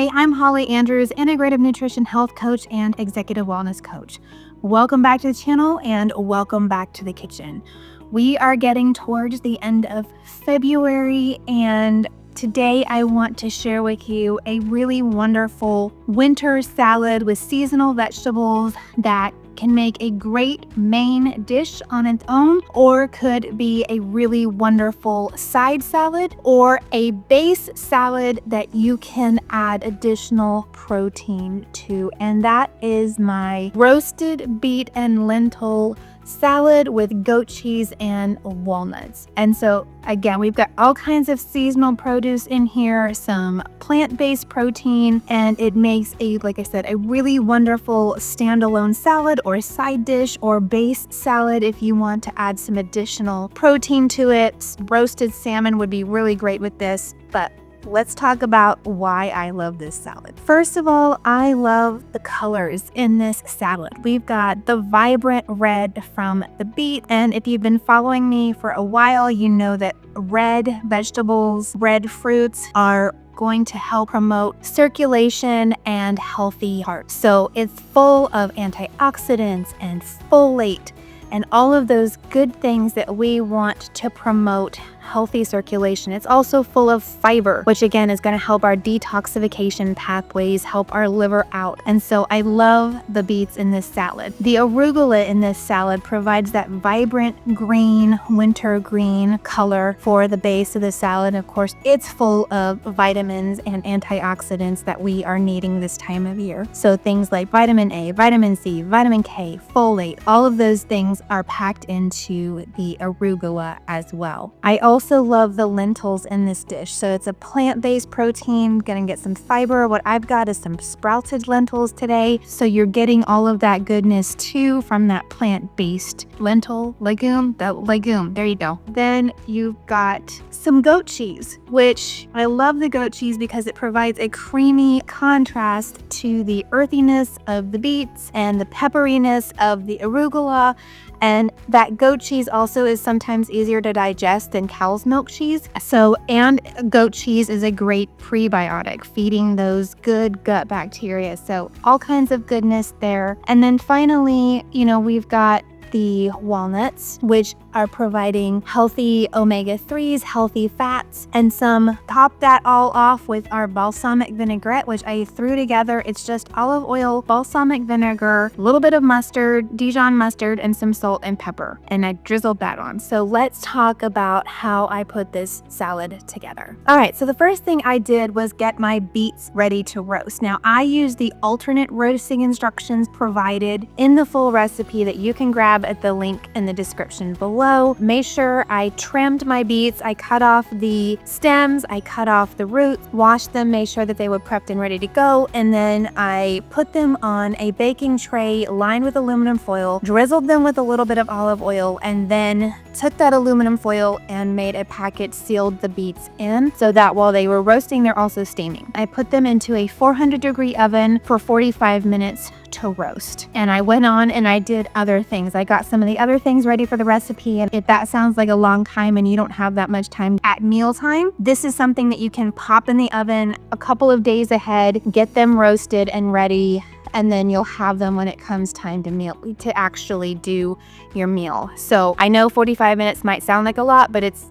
Hey, I'm Holly Andrews, Integrative Nutrition Health Coach and Executive Wellness Coach. Welcome back to the channel and welcome back to the kitchen. We are getting towards the end of February, and today I want to share with you a really wonderful winter salad with seasonal vegetables that can make a great main dish on its own, or could be a really wonderful side salad or a base salad that you can add additional protein to. And that is my roasted beet and lentil salad with goat cheese and walnuts. And so again, we've got all kinds of seasonal produce in here, some plant-based protein, and it makes like I said, a really wonderful standalone salad or side dish or base salad if you want to add some additional protein to it. Roasted salmon would be really great with this, but let's talk about why I love this salad. First of all, I love the colors in this salad. We've got the vibrant red from the beet, and if you've been following me for a while, you know that red vegetables, red fruits are going to help promote circulation and healthy heart. So it's full of antioxidants and folate and all of those good things that we want to promote healthy circulation. It's also full of fiber, which again is going to help our detoxification pathways, help our liver out. And so I love the beets in this salad. The arugula in this salad provides that vibrant green, winter green color for the base of the salad. Of course, it's full of vitamins and antioxidants that we are needing this time of year. So things like vitamin A, vitamin C, vitamin K, folate, all of those things are packed into the arugula as well. I also love the lentils in this dish. So it's a plant-based protein, gonna get some fiber. What I've got is some sprouted lentils today. So you're getting all of that goodness too from that plant-based lentil legume, there you go. Then you've got some goat cheese, which I love the goat cheese because it provides a creamy contrast to the earthiness of the beets and the pepperiness of the arugula. And that goat cheese also is sometimes easier to digest than cow's milk cheese. And goat cheese is a great prebiotic, feeding those good gut bacteria. So all kinds of goodness there. And then finally, we've got the walnuts, which are providing healthy omega-3s, healthy fats, and top that all off with our balsamic vinaigrette, which I threw together. It's just olive oil, balsamic vinegar, a little bit of mustard, Dijon mustard, and some salt and pepper. And I drizzled that on. So let's talk about how I put this salad together. All right, so the first thing I did was get my beets ready to roast. Now I use the alternate roasting instructions provided in the full recipe that you can grab at the link in the description below. Make sure I trimmed my beets. I cut off the stems, I cut off the roots, washed them, made sure that they were prepped and ready to go, and then I put them on a baking tray lined with aluminum foil, drizzled them with a little bit of olive oil, and then took that aluminum foil and made a packet, sealed the beets in so that while they were roasting, they're also steaming. I put them into a 400-degree oven for 45 minutes to roast. And I went on and I did other things. I got some of the other things ready for the recipe. And if that sounds like a long time and you don't have that much time at mealtime, this is something that you can pop in the oven a couple of days ahead, get them roasted and ready, and then you'll have them when it comes time to actually do your meal. So I know 45 minutes might sound like a lot, but it's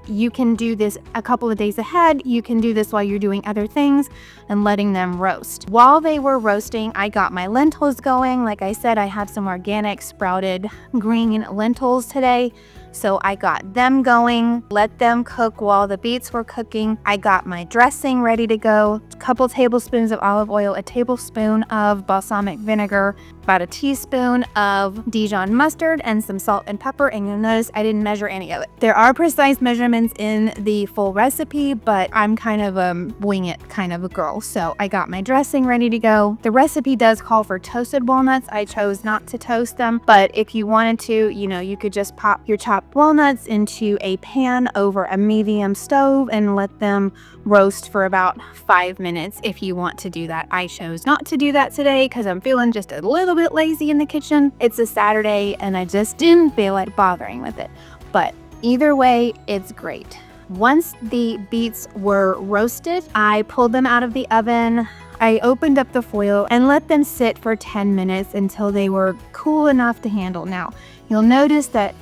you can do this a couple of days ahead. You can do this while you're doing other things and letting them roast. While they were roasting, I got my lentils going. Like I said, I have some organic sprouted green lentils today. So I got them going, let them cook while the beets were cooking. I got my dressing ready to go, a couple tablespoons of olive oil, a tablespoon of balsamic vinegar, about a teaspoon of Dijon mustard, and some salt and pepper. And you'll notice I didn't measure any of it. There are precise measurements in the full recipe, but I'm kind of a wing it kind of a girl. So I got my dressing ready to go. The recipe does call for toasted walnuts. I chose not to toast them, but if you wanted to, you could just pop your chopped walnuts into a pan over a medium stove and let them roast for about 5 minutes if you want to do that. I chose not to do that today because I'm feeling just a little bit lazy in the kitchen. It's a Saturday and I just didn't feel like bothering with it. But either way, it's great. Once the beets were roasted, I pulled them out of the oven. I opened up the foil and let them sit for 10 minutes until they were cool enough to handle. Now, you'll notice that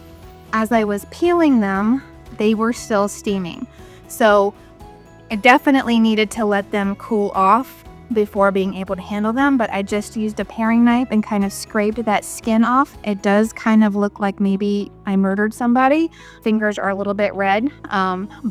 as I was peeling them, they were still steaming. So I definitely needed to let them cool off before being able to handle them, but I just used a paring knife and kind of scraped that skin off. It does kind of look like maybe I murdered somebody. Fingers are a little bit red,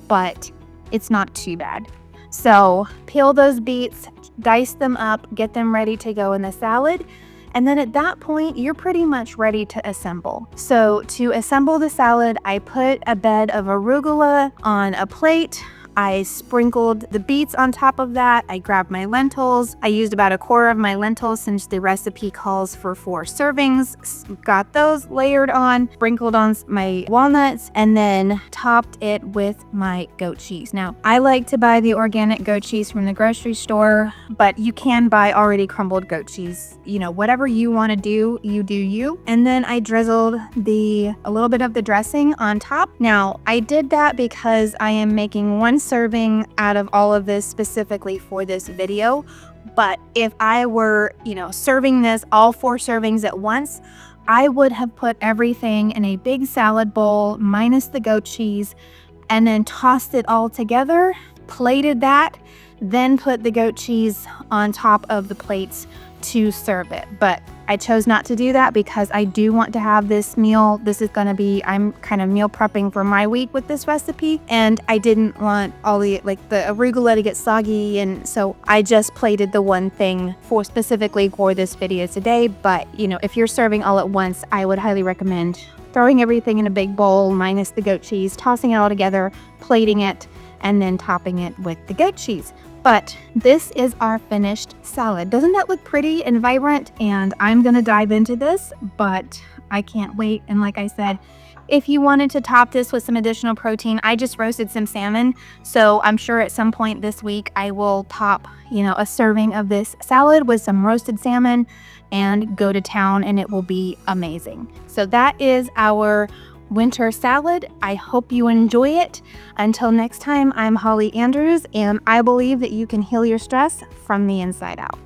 but it's not too bad. So peel those beets, dice them up, get them ready to go in the salad. And then at that point, you're pretty much ready to assemble. So to assemble the salad, I put a bed of arugula on a plate. I sprinkled the beets on top of that. I grabbed my lentils. I used about a quarter of my lentils since the recipe calls for 4 servings. Got those layered on, sprinkled on my walnuts, and then topped it with my goat cheese. Now, I like to buy the organic goat cheese from the grocery store, but you can buy already crumbled goat cheese. You know, whatever you want to do, you do you. And then I drizzled a little bit of the dressing on top. Now, I did that because I am making 1 serving out of all of this specifically for this video. But if I were, serving this all 4 servings at once, I would have put everything in a big salad bowl minus the goat cheese and then tossed it all together, plated that, then put the goat cheese on top of the plates to serve it. But I chose not to do that because I do want to have this meal. This is going to be, I'm kind of meal prepping for my week with this recipe, and I didn't want all the arugula to get soggy, and so I just plated the one thing specifically for this video today. But if you're serving all at once, I would highly recommend throwing everything in a big bowl minus the goat cheese, tossing it all together, plating it, and then topping it with the goat cheese. But this is our finished salad. Doesn't that look pretty and vibrant? And I'm gonna dive into this, but I can't wait. And like I said, if you wanted to top this with some additional protein, I just roasted some salmon. So I'm sure at some point this week I will top, a serving of this salad with some roasted salmon and go to town, and it will be amazing. So that is our winter salad. I hope you enjoy it. Until next time, I'm Holly Andrews, and I believe that you can heal your stress from the inside out.